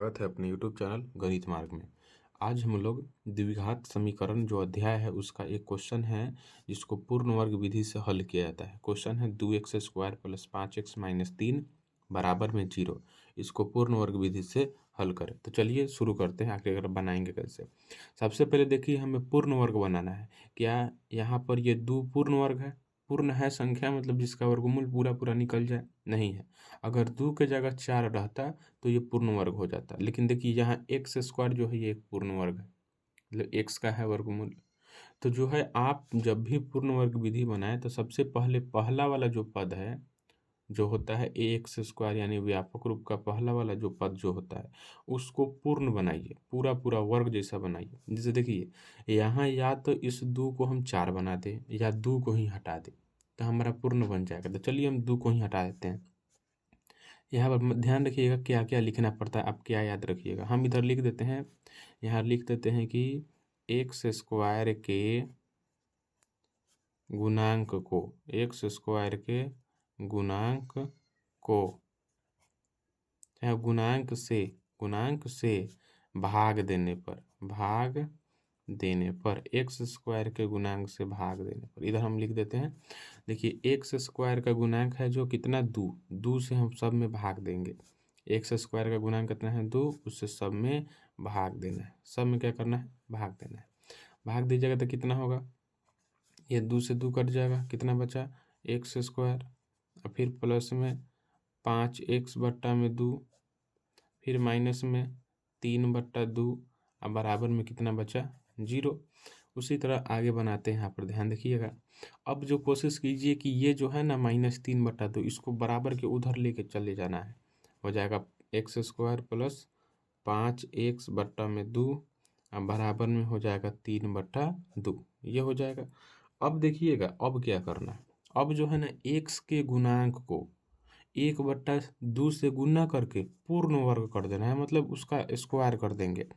स्वागत है अपने यूट्यूब चैनल गणित मार्ग में। आज हम लोग द्विघात समीकरण जो अध्याय है उसका एक क्वेश्चन है जिसको पूर्ण वर्ग विधि से हल किया जाता है। क्वेश्चन है 2x² + 5x - 3 बराबर में 0। इसको पूर्ण वर्ग विधि से हल करें। तो चलिए शुरू करते हैं। आखिर बनाएंगे कैसे। सबसे पहले देखिए हमें पूर्ण वर्ग बनाना है। क्या यहाँ पर ये 2 पूर्ण वर्ग है? पूर्ण है संख्या मतलब जिसका वर्गमूल पूरा पूरा निकल जाए? नहीं है। अगर 2 के जगह 4 रहता तो ये पूर्ण वर्ग हो जाता। लेकिन देखिए यहाँ x² जो है ये एक पूर्ण वर्ग है, मतलब x का है वर्गमूल। तो जो है आप जब भी पूर्ण वर्ग विधि बनाएं तो सबसे पहले पहला वाला जो पद है जो होता है ax² यानी व्यापक रूप का पहला वाला जो पद जो होता है उसको पूर्ण बनाइए, पूरा पूरा वर्ग जैसा बनाइए। जैसे देखिए यहाँ या तो इस 2 को हम 4 बना दें या 2 को ही हटा दें तो हमारा पूर्ण बन जाएगा। तो चलिए हम 2 को ही हटा देते हैं। यहाँ पर ध्यान रखिएगा क्या क्या लिखना पड़ता है। आप क्या याद रखिएगा, हम इधर लिख देते हैं, यहाँ लिख देते हैं कि x² के गुणांक को x² के गुणांक को गुणांक से भाग देने पर x² के गुणांक से भाग देने पर इधर हम लिख देते हैं। देखिए x² का गुणांक है जो कितना 2 से हम सब में भाग देंगे। x² का गुणांक कितना है 2, उससे सब में भाग देना है। सब में क्या करना है? भाग देना है। भाग दीजिएगा तो कितना होगा? ये 2 से 2 कट जाएगा, कितना बचा? x² और फिर प्लस में 5x/2, फिर माइनस में 3/2 और बराबर में कितना बचा? 0। उसी तरह आगे बनाते हैं। यहाँ पर ध्यान देखिएगा। अब जो कोशिश कीजिए कि ये जो है ना -3/2 इसको बराबर के उधर लेके चले जाना है। हो जाएगा x² + 5x/2 और बराबर में हो जाएगा 3/2। ये हो जाएगा। अब देखिएगा अब क्या करना है। अब जो है ना x के गुणांक को 1/2 से गुना करके पूर्ण वर्ग कर देना है, मतलब उसका स्क्वायर कर देंगे।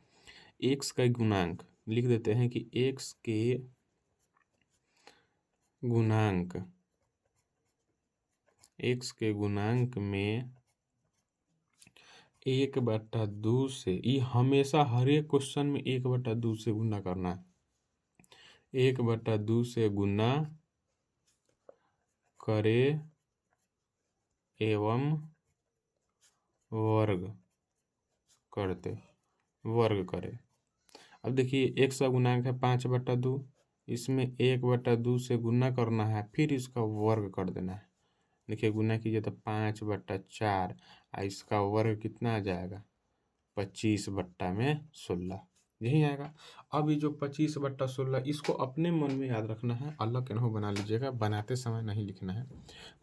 x का गुणांक लिख देते हैं कि x के गुणांक में 1/2 से, ये हमेशा हर एक क्वेश्चन में 1/2 से गुना करना है। 1/2 से गुना करे एवं वर्ग करे। अब देखिए x का गुणांक है 5/2, इसमें 1/2 से गुना करना है, फिर इसका वर्ग कर देना है। देखिए गुना कीजिए तो 5/4 और इसका वर्ग कितना आ जाएगा? 25/16 यही आएगा। अब ये जो 25/16 इसको अपने मन में याद रखना है, अलग के नहीं बना लीजिएगा, बनाते समय नहीं लिखना है।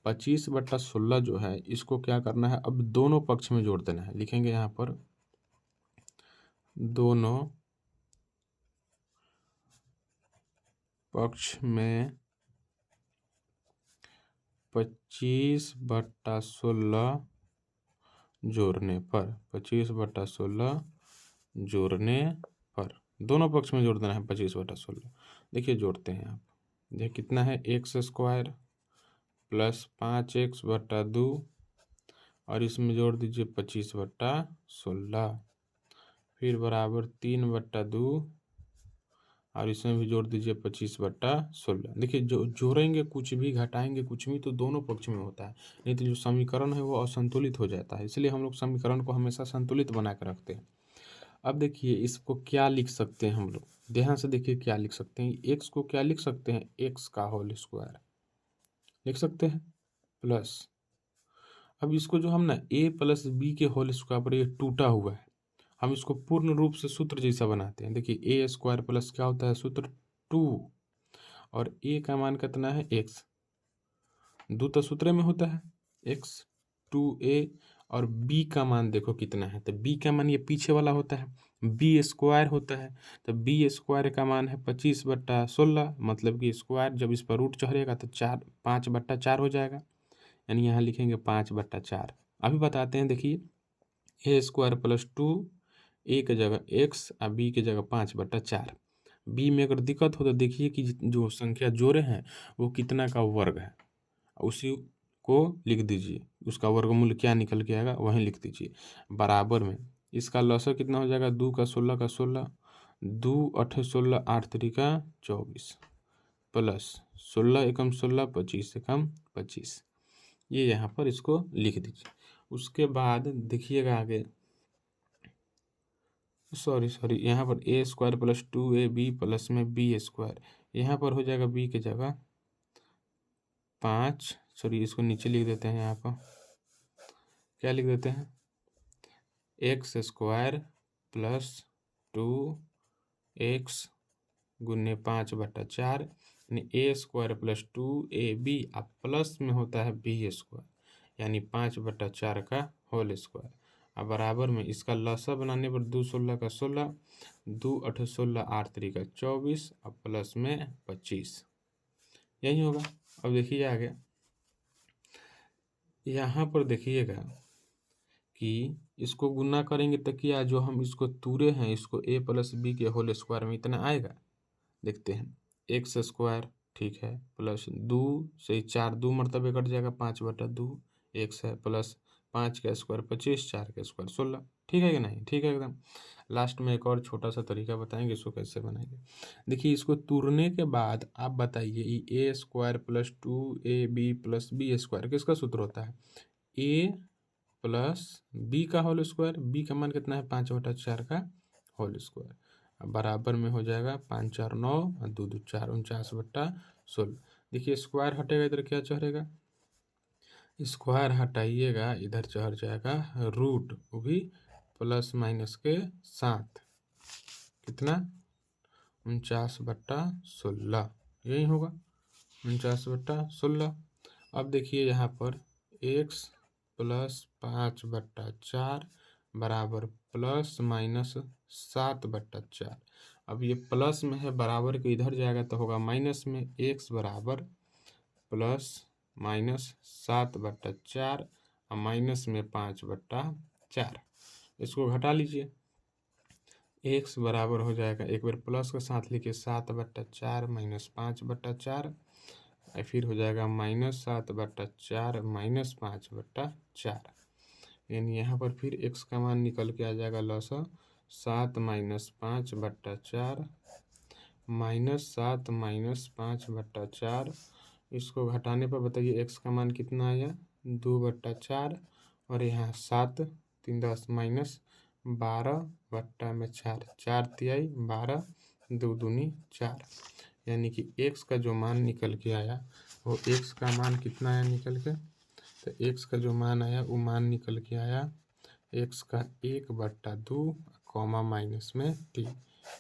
25/16 जो है इसको क्या करना है, अब दोनों पक्ष में जोड़ देना है। लिखेंगे यहाँ पर दोनों पक्ष में 25/16 जोड़ने पर 25/16 जोड़ने पर दोनों पक्ष में जोड़ देना है 25/16। देखिए जोड़ते हैं आप। देखिए कितना है? x² + 5x/2 और इसमें जोड़ दीजिए 25/16, फिर बराबर 3/2 और इसमें भी जोड़ दीजिए 25/16। देखिए जो जोड़ेंगे कुछ भी, घटाएंगे कुछ भी, तो दोनों पक्ष में होता है, नहीं तो जो समीकरण है वो असंतुलित हो जाता है। इसलिए हम लोग समीकरण को हमेशा संतुलित बना कर रखते हैं। अब देखिए इसको क्या लिख सकते हैं हम लोग, ध्यान से देखिए क्या लिख सकते हैं। x को क्या लिख सकते हैं? x का होल स्क्वायर लिख सकते हैं प्लस। अब इसको जो हम ना a + b के होल स्क्वायर पर ये टूटा हुआ है, हम इसको पूर्ण रूप से सूत्र जैसा बनाते हैं। देखिए a² प्लस क्या होता है सूत्र? 2 और a का मान कितना है? x। 2 तो सूत्र में होता है x 2a और b का मान देखो कितना है, तो b का मान ये पीछे वाला होता है, b² होता है। तो b² का मान है 25/16, मतलब कि स्क्वायर जब इस पर रूट चढ़ेगा तो 5/4 हो जाएगा, यानी यहाँ लिखेंगे 5/4। अभी बताते हैं। देखिए a² + 2, a की जगह x और b की जगह 5/4। b में अगर दिक्कत हो तो देखिए कि जो संख्या जोड़े हैं वो कितना का वर्ग है, उसी को लिख दीजिए। उसका वर्गमूल क्या निकल के आएगा वहीं लिख दीजिए। बराबर में इसका लॉसर कितना हो जाएगा, 2 का 16 का 16, 2 8 16 8 3 24 प्लस 16 एकम 16 25 एकम 25। ये यहाँ पर इसको लिख दीजिए। उसके बाद देखिएगा आगे, सॉरी यहाँ पर ए स्क्वायर प्लस 2ab प्लस में बी स्क्वायर, यहाँ पर हो जाएगा बी की जगह 5, सॉरी इसको नीचे लिख देते हैं, यहाँ पर क्या लिख देते हैं, एक्स स्क्वायर प्लस 2x गुने 5/4 यानी ए स्क्वायर प्लस 2ab अब प्लस में होता है बी स्क्वायर यानी 5/4 का होल स्क्वायर। अब बराबर में इसका लसा बनाने पर 2 16 का 16, 2 8 16 8 3 24 अब प्लस में 25, यही होगा। अब देखिए आगे, यहाँ पर देखिएगा कि इसको गुना करेंगे तो क्या जो हम इसको तूरे हैं इसको a प्लस बी के होल स्क्वायर में इतना आएगा, देखते हैं, एक्स स्क्वायर ठीक है प्लस 2 से 4 2 मरतबे कट जाएगा 5/2 एक्स है प्लस 5 का स्क्वायर 25 4 का स्क्वायर 16, ठीक है कि नहीं, ठीक है एकदम। लास्ट में एक और छोटा सा तरीका बताएंगे इसको कैसे बनाएंगे। देखिए इसको तोड़ने के बाद आप बताइए A square plus 2ab plus B square किसका सूत्र होता है, ए प्लस बी का होल स्क्वायर, बी का मान कितना है 5/4 का होल स्क्वायर, बराबर में हो जाएगा 5 4 9 और 2 2 4 49/16। देखिए स्क्वायर हटेगा इधर क्या चढ़ेगा, स्क्वायर हटाइएगा इधर चढ़ जाएगा रूट, वो भी प्लस माइनस के साथ, कितना 49/16, यही होगा 49/16। अब देखिए यहाँ पर x प्लस 5/4 बराबर प्लस माइनस 7/4। अब ये प्लस में है, बराबर के इधर जाएगा तो होगा माइनस में, x बराबर प्लस माइनस 7/4 और माइनस में 5/4, इसको घटा लीजिए, x बराबर हो जाएगा, एक बार प्लस के साथ लिखिए 7/4 माइनस 5/4 फिर हो जाएगा माइनस 7/4 माइनस 5/4, यानी यहाँ पर फिर x का मान निकल के आ जाएगा लॉसा 7 माइनस 5/4 माइनस 7 माइनस 5/4, इसको घटाने पर बताइए x का मान कितना आया 2/4 और यहाँ 7 3 10 माइनस 12/4, 4 तिहाई 12 2 दूनी 4, यानी कि x का जो मान निकल के आया वो x का मान कितना आया निकल के, तो x का जो मान आया वो मान निकल के आया x का 1/2 कॉमा माइनस में t,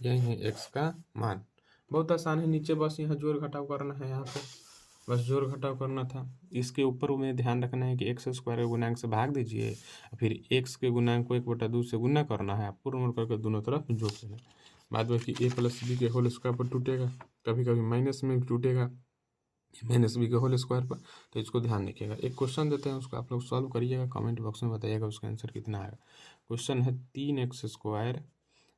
यही है x का मान। बहुत आसान है, नीचे बस यहाँ जोड़ घटाव करना है, यहाँ पे बस जोड़ घटाव करना था। इसके ऊपर में ध्यान रखना है कि एक्स स्क्वायर के गुणांक से भाग दीजिए, फिर x के गुणांक को 1/2 से गुना करना है, पूर्ण वर्ग करके दोनों तरफ जोड़ देना। बाद में कि a प्लस बी के होल स्क्वायर पर टूटेगा, कभी कभी माइनस में भी टूटेगा माइनस बी के होल स्क्वायर पर, तो इसको ध्यान रखिएगा। एक क्वेश्चन देते हैं उसको आप लोग सॉल्व करिएगा, कमेंट बॉक्स में बताइएगा उसका आंसर कितना आएगा। क्वेश्चन है 3x square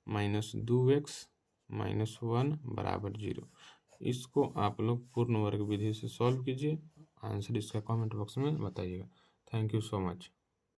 minus 2x minus 1 बराबर 0। इसको आप लोग पूर्ण वर्ग विधि से सॉल्व कीजिए, आंसर इसका कमेंट बॉक्स में बताइएगा। Thank you so much.